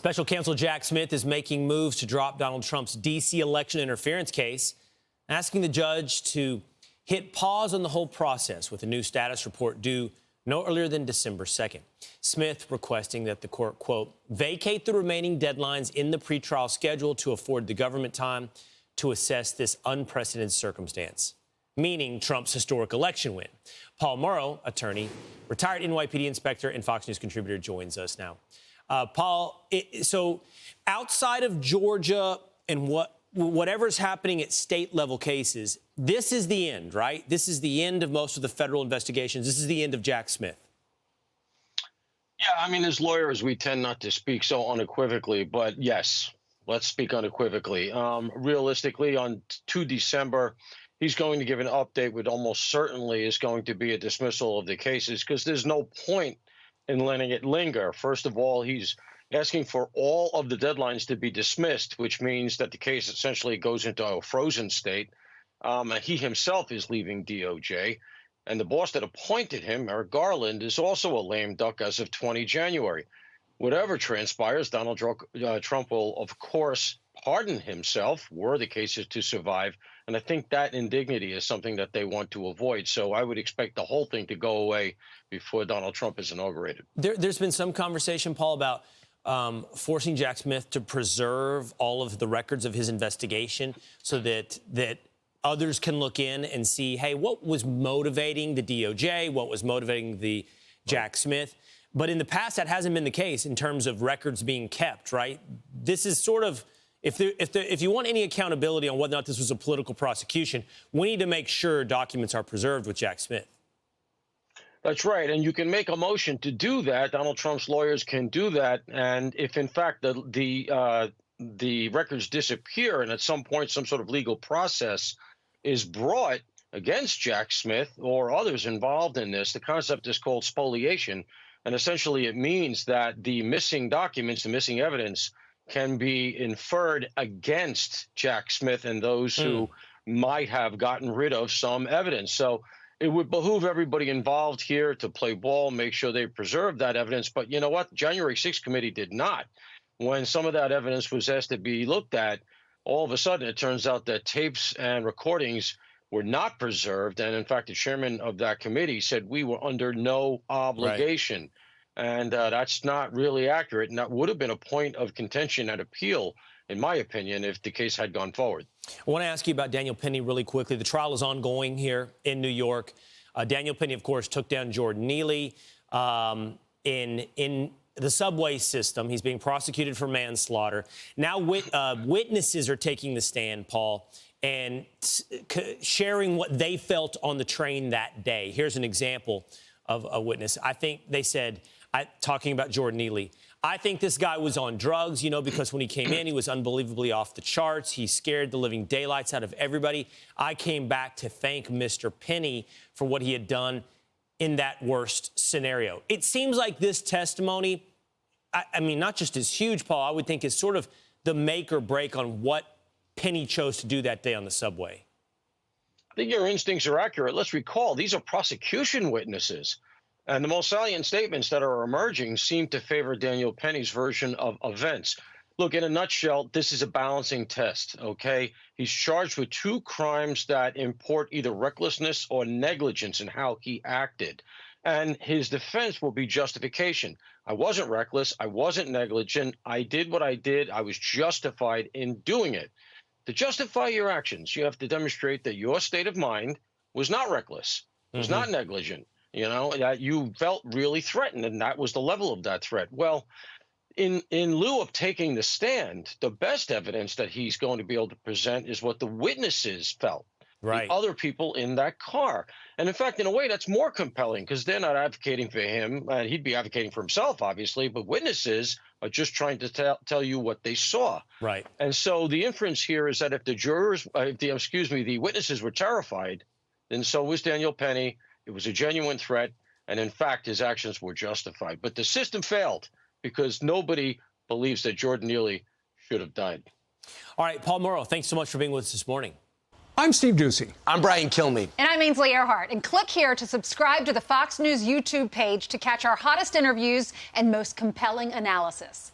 Special counsel Jack Smith is making moves to drop Donald Trump's D.C. election interference case, asking the judge to hit pause on the whole process with a new status report due no earlier than December 2nd. Smith requesting that the court, quote, vacate the remaining deadlines in the pretrial schedule to afford the government time to assess this unprecedented circumstance, meaning Trump's historic election win. Paul Mauro, attorney, retired NYPD inspector and Fox News contributor, joins us now. Paul, so outside of Georgia and whatever's happening at state-level cases, this is the end, right? This is the end of most of the federal investigations. This is the end of Jack Smith. Yeah, I mean, as lawyers, we tend not to speak so unequivocally, but yes, let's speak unequivocally. Realistically, on 2 December, he's going to give an update, which almost certainly is going to be a dismissal of the cases, because there's no point in letting it linger. First of all, he's asking for all of the deadlines to be dismissed, which means that the case essentially goes into a frozen state. He himself is leaving DOJ, and the boss that appointed him, Merrick Garland, is also a lame duck as of 20 January. Whatever transpires, Donald Trump will, of course, pardon himself were the cases to survive. And I think that indignity is something that they want to avoid. So I would expect the whole thing to go away before Donald Trump is inaugurated. There's been some conversation, Paul, about forcing Jack Smith to preserve all of the records of his investigation so that others can look in and see, hey, what was motivating the DOJ, what was motivating the Jack Smith. But in the past, that hasn't been the case in terms of records being kept, right? This is sort of, if you want any accountability on whether or not this was a political prosecution, we need to make sure documents are preserved with Jack Smith. That's right. And you can make a motion to do that. Donald Trump's lawyers can do that. And if, in fact, the records disappear and at some point some sort of legal process is brought against Jack Smith or others involved in this, the concept is called spoliation. And essentially it means that the missing documents, the missing evidence, can be inferred against Jack Smith and those who might have gotten rid of some evidence. So it would behoove everybody involved here to play ball, make sure they preserve that evidence. But you know what? The January 6th committee did not. When some of that evidence was asked to be looked at, all of a sudden it turns out that tapes and recordings were not preserved. And in fact, the chairman of that committee said we were under no obligation. Right. And that's not really accurate. And that would have been a point of contention and appeal, in my opinion, if the case had gone forward. I want to ask you about Daniel Penny really quickly. The trial is ongoing here in New York. Daniel Penny, of course, took down Jordan Neely in the subway system. He's being prosecuted for manslaughter. Now witnesses are taking the stand, Paul, and sharing what they felt on the train that day. Here's an example of a witness. I think they said, talking about Jordan Neely, I think this guy was on drugs, because when he came in, he was unbelievably off the charts. He scared the living daylights out of everybody. I came back to thank Mr. Penny for what he had done in that worst scenario. It seems like this testimony, I mean, not just is huge, Paul, I would think is sort of the make or break on what Penny chose to do that day on the subway. I think your instincts are accurate. Let's recall, these are prosecution witnesses. And the most salient statements that are emerging seem to favor Daniel Penny's version of events. Look, in a nutshell, this is a balancing test, okay? He's charged with 2 crimes that import either recklessness or negligence in how he acted. And his defense will be justification. I wasn't reckless. I wasn't negligent. I did what I did. I was justified in doing it. To justify your actions, you have to demonstrate that your state of mind was not reckless, was not negligent, that you felt really threatened, and that was the level of that threat. Well, in lieu of taking the stand, the best evidence that he's going to be able to present is what the witnesses felt. Right. The other people in that car. And in fact, in a way, that's more compelling because they're not advocating for him. And he'd be advocating for himself, obviously. But witnesses are just trying to tell you what they saw. Right. And so the inference here is that if the witnesses were terrified, then so was Daniel Penny. It was a genuine threat. And in fact, his actions were justified. But the system failed because nobody believes that Jordan Neely should have died. All right, Paul Mauro, thanks so much for being with us this morning. I'm Steve Doocy. I'm Brian Kilmeade. And I'm Ainsley Earhart. And click here to subscribe to the Fox News YouTube page to catch our hottest interviews and most compelling analysis.